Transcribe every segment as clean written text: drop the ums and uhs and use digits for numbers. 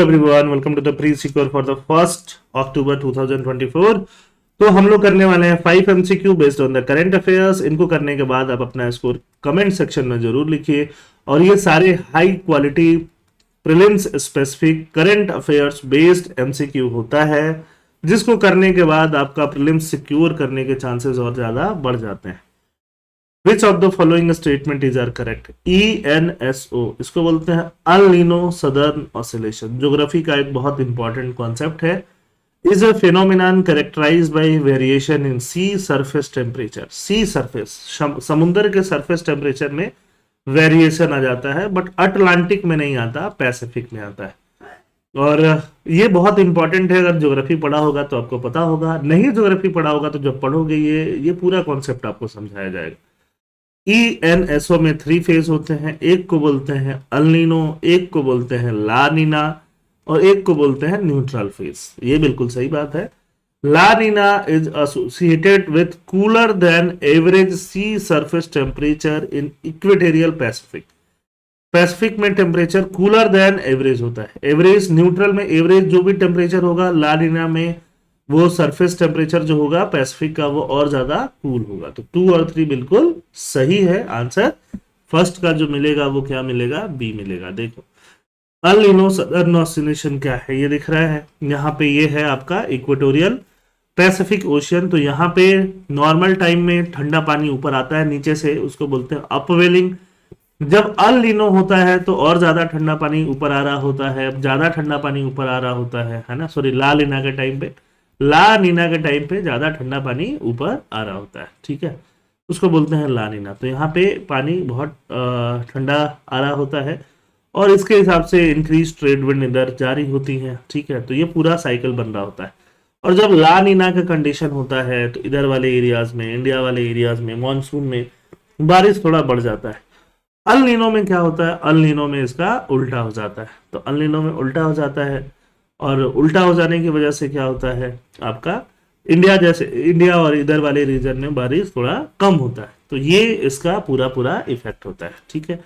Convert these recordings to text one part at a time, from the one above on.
Everyone, welcome to the pre secure for the 1 October 2024। तो हम लोग करने वाले हैं 5 MCQ based on the current affairs. इनको करने के बाद आप अपना स्कोर कमेंट सेक्शन में जरूर लिखिए। और ये सारे high quality prelims specific current affairs based MCQ होता है, जिसको करने के बाद आपका प्रीलिम्स सिक्योर करने के चांसेस और ज्यादा बढ़ जाते हैं। Which of the following statement is are correct? ENSO इसको बोलते हैं El Nino southern oscillation. Geography का एक बहुत इंपॉर्टेंट कॉन्सेप्ट है। Is a phenomenon characterized by variation in sea surface temperature. Sea surface समुद्र के सरफेस टेम्परेचर में वेरिएशन आ जाता है, बट अटलांटिक में नहीं आता, पैसिफिक में आता है। और ये बहुत इंपॉर्टेंट है। अगर ज्योग्राफी पढ़ा होगा तो आपको पता होगा, नहीं ज्योग्राफी पढ़ा होगा तो जब पढ़ोगे ये पूरा कॉन्सेप्ट आपको समझाया जाएगा। ENSO में 3 फेज होते हैं। एक को बोलते हैं अल नीनो, एक को बोलते हैं ला नीना, और एक को बोलते हैं न्यूट्रल फेज। ये बिल्कुल सही बात है। La Nina is associated with cooler than average sea surface temperature in equatorial Pacific. Pacific में टेम्परेचर कूलर देन एवरेज होता है। एवरेज न्यूट्रल में एवरेज जो भी टेम्परेचर होगा, ला नीना में वो सरफेस टेम्परेचर जो होगा पैसिफिक का वो और ज्यादा कूल होगा। तो 2 और 3 बिल्कुल सही है आंसर। फर्स्ट का जो मिलेगा वो क्या मिलेगा? बी मिलेगा। देखो अल नीनो सदर्न ऑसिलेशन क्या है, ये दिख रहा है यहाँ पे। ये है आपका इक्वेटोरियल पैसिफिक ओशियन। तो यहाँ पे नॉर्मल टाइम में ठंडा पानी ऊपर आता है नीचे से, उसको बोलते हैं अपवेलिंग। जब अल नीनो होता है तो और ज्यादा ठंडा पानी ऊपर आ रहा होता है, ज्यादा ठंडा पानी ऊपर आ रहा होता है ना। सॉरी, ला नीना के टाइम पे, ला नीना के टाइम पे ज्यादा ठंडा पानी ऊपर आ रहा होता है, ठीक है, उसको बोलते हैं ला नीना। तो यहाँ पे पानी बहुत ठंडा आ रहा होता है और इसके हिसाब से इंक्रीज ट्रेड विंड इधर जारी होती है, ठीक है। तो ये पूरा साइकिल बन रहा होता है। और जब ला नीना का कंडीशन होता है तो इधर वाले एरियाज में, इंडिया वाले एरियाज में, मानसून में बारिश थोड़ा बढ़ जाता है। अल नीनो में क्या होता है? अल नीनो में इसका उल्टा हो जाता है। तो अल नीनो में उल्टा हो जाता है, और उल्टा हो जाने की वजह से क्या होता है आपका इंडिया और इधर वाले रीजन में बारिश थोड़ा कम होता है। तो ये इसका पूरा पूरा इफेक्ट होता है, ठीक है।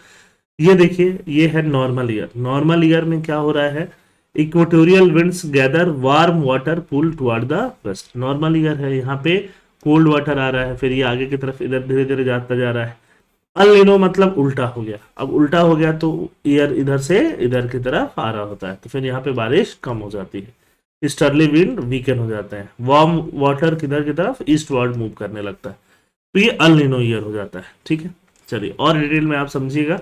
ये देखिए, ये है नॉर्मल ईयर। नॉर्मल ईयर में क्या हो रहा है? Equatorial winds gather warm water pull toward the west. Normal year है, यहाँ पे कोल्ड वाटर आ रहा है, फिर ये आगे की तरफ इधर धीरे धीरे जाता जा रहा है। अल नीनो मतलब उल्टा हो गया। अब उल्टा हो गया तो ईयर इधर से इधर की तरफ आ रहा होता है, तो फिर यहाँ पे बारिश कम हो जाती है, ईस्टर्ली विंड वीकन हो जाता है, वार्म वाटर किधर की तरफ ईस्टवर्ड मूव करने लगता है। तो ये अल नीनो ईयर हो जाता है, ठीक है। चलिए और डिटेल में आप समझिएगा।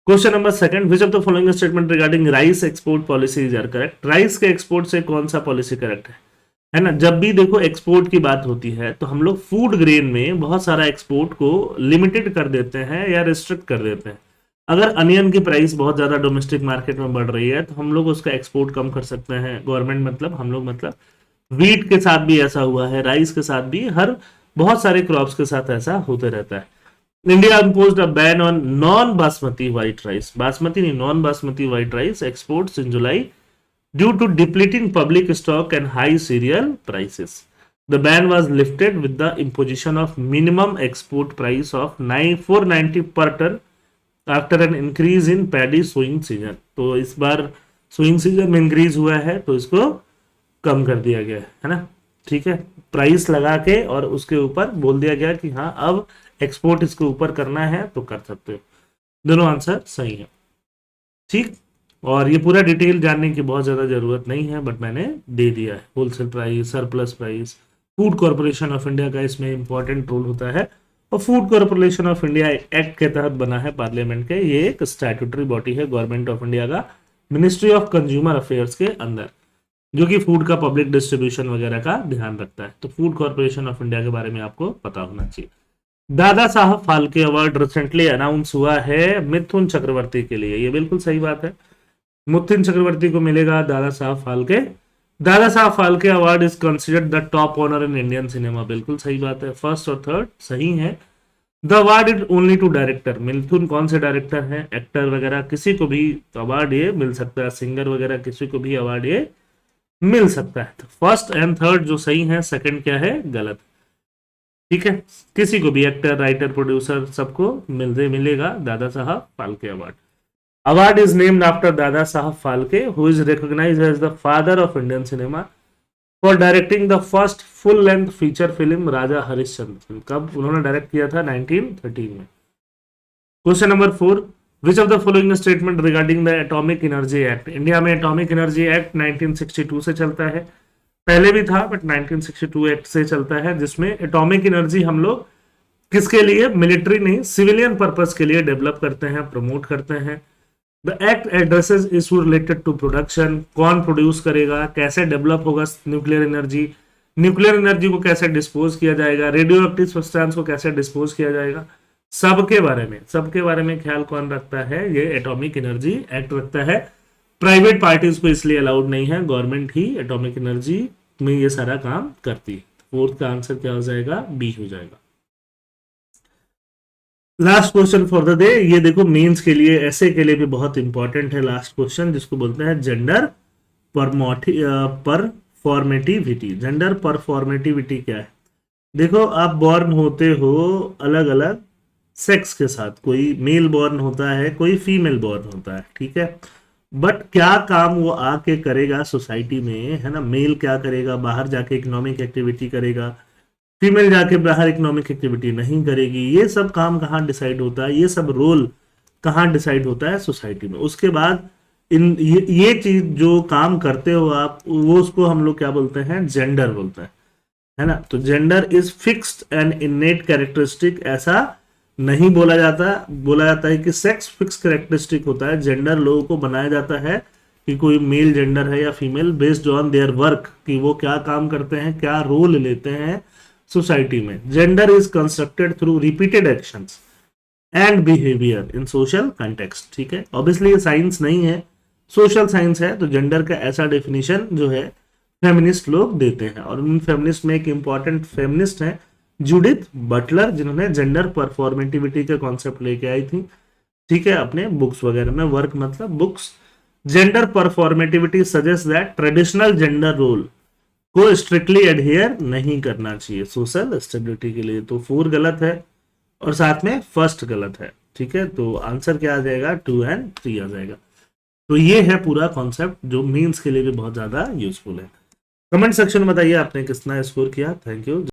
Question number 2, which of the following statement regarding rice export policy is are correct? Rice के एक्सपोर्ट से कौन सा पॉलिसी करेक्ट है ना। जब भी देखो एक्सपोर्ट की बात होती है तो हम लोग फूड ग्रेन में बहुत सारा एक्सपोर्ट को लिमिटेड कर देते हैं या रिस्ट्रिक्ट कर देते हैं। अगर अनियन की प्राइस बहुत ज्यादा डोमेस्टिक मार्केट में बढ़ रही है तो हम लोग उसका एक्सपोर्ट कम कर सकते हैं। गवर्नमेंट मतलब हम लोग, मतलब वीट के साथ भी ऐसा हुआ है, राइस के साथ भी, हर बहुत सारे क्रॉप्स के साथ ऐसा होते रहता है। India imposed a ban on non basmati white rice, basmati नहीं, non basmati white rice exports in July due to depleting public stock and high cereal prices. The ban was lifted with the imposition of minimum export price of 490 per ton after an increase in paddy sowing season. तो इस बार sowing season में increase हुआ है तो इसको कम कर दिया गया है ना, ठीक है। प्राइस लगा के और उसके ऊपर बोल दिया गया कि हाँ अब एक्सपोर्ट इसके ऊपर करना है तो कर सकते हो। दोनों आंसर सही है, ठीक। और ये पूरा डिटेल जानने की बहुत ज़्यादा ज़रूरत नहीं है, बट मैंने दे दिया है। Wholesale price, surplus price, food corporation of India का इसमें इंपॉर्टेंट रोल होता है। और food corporation of India act के तहत बना है पार्लियामेंट के। ये एक स्टैट्यूटरी बॉडी है गवर्नमेंट ऑफ इंडिया का, मिनिस्ट्री ऑफ कंज्यूमर अफेयर्स के अंदर, जो कि फूड का पब्लिक डिस्ट्रीब्यूशन वगैरह का ध्यान रखता है। तो फूड कॉर्पोरेशन ऑफ इंडिया के बारे में आपको पता होना चाहिए। दादा Saheb Phalke award recently announce हुआ है मिथुन चक्रवर्ती के लिए। ये बिल्कुल सही बात है, मिथुन चक्रवर्ती को मिलेगा Dada Saheb Phalke. Dada Saheb Phalke award is considered the top honour in Indian cinema. बिल्कुल सही बात है, फर्स्ट और थर्ड सही है। The award is only to director. Mithun कौन से डायरेक्टर हैं? एक्टर वगैरह किसी को भी अवार्ड ये मिल सकता है, सिंगर वगैरह किसी को भी अवार्ड ये मिल सकता है। तो फर्स्ट एंड थर्ड जो सही है, सेकंड क्या है गलत, ठीक है। किसी को भी, एक्टर, राइटर, प्रोड्यूसर, सबको मिलेगा Dada Saheb Phalke award. Award is named after Dada Saheb Phalke who is recognised as the father of Indian cinema for directing the first full length feature film Raja Harishchandra. कब उन्होंने डायरेक्ट किया था? 1913 में। Question number 4, which of the following statement regarding the atomic energy act. India में atomic energy act 1962 से चलता है, पहले भी था बट 1962 एक्ट से चलता है, जिसमें एटॉमिक एनर्जी हम लोग किसके लिए, मिलिट्री नहीं सिविलियन पर्पस के लिए डेवलप करते हैं, प्रमोट करते हैं। The act addresses issue related to production, कौन प्रोड्यूस करेगा, कैसे डेवलप होगा न्यूक्लियर एनर्जी, न्यूक्लियर एनर्जी को कैसे डिस्पोज किया जाएगा, रेडियो एक्टिव सब्सटेंस को कैसे डिस्पोज किया जाएगा, सबके बारे में ख्याल कौन रखता है? ये एटॉमिक एनर्जी एक्ट रखता है। प्राइवेट पार्टीज को इसलिए अलाउड नहीं है, गवर्नमेंट ही एटॉमिक एनर्जी में ये सारा काम करती है। फोर्थ का आंसर क्या हो जाएगा? बी हो जाएगा। Last question for the day, ये देखो मेंस के लिए, ऐसे के लिए भी बहुत इंपॉर्टेंट है लास्ट क्वेश्चन, जिसको बोलते हैं जेंडर परफॉर्मेटिविटी। जेंडर परफॉर्मेटिविटी क्या है? देखो आप बॉर्न होते हो अलग अलग सेक्स के साथ, कोई मेल बॉर्न होता है, कोई फीमेल बॉर्न होता है, ठीक है, बट क्या काम वो आके करेगा सोसाइटी में, है ना? मेल क्या करेगा? बाहर जाके इकोनॉमिक एक्टिविटी करेगा, फीमेल जाके बाहर इकोनॉमिक एक्टिविटी नहीं करेगी। ये सब काम कहाँ डिसाइड होता है? ये सब रोल कहाँ डिसाइड होता है? सोसाइटी में। उसके बाद ये चीज जो काम करते हो आप, वो उसको हम लोग क्या बोलते हैं? जेंडर बोलते हैं, है ना? तो gender is fixed and इनेट characteristic, ऐसा नहीं बोला जाता है कि सेक्स फिक्स कैरेक्टरिस्टिक होता है। जेंडर लोगों को बनाया जाता है कि कोई मेल जेंडर है या female, based on their work, कि वो क्या काम करते हैं, क्या रोल लेते हैं सोसाइटी में। Gender is constructed through repeated actions and behaviour in social context, ठीक है। ऑब्वियसली ये साइंस नहीं है, सोशल साइंस है, तो जेंडर का ऐसा डेफिनेशन जो है फेमिनिस्ट लोग देते हैं। और उन फेमिनिस्ट में एक इंपॉर्टेंट फेमिनिस्ट है जूडिथ बटलर, जिन्होंने जेंडर परफॉर्मेटिविटी का कॉन्सेप्ट लेके आई थी, ठीक है, अपने बुक्स वगैरह में। वर्क मतलब books. Gender performativity suggest that traditional gender role को स्ट्रिक्टली एडहियर नहीं करना चाहिए सोशल स्टेबिलिटी के लिए। तो 4 गलत है और साथ में फर्स्ट गलत है, ठीक है। तो आंसर क्या आ जाएगा? 2 एंड 3 आ जाएगा। तो ये है पूरा कॉन्सेप्ट जो मीन्स के लिए भी बहुत ज्यादा यूजफुल है। कमेंट सेक्शन में बताइए आपने कितना स्कोर किया। Thank you.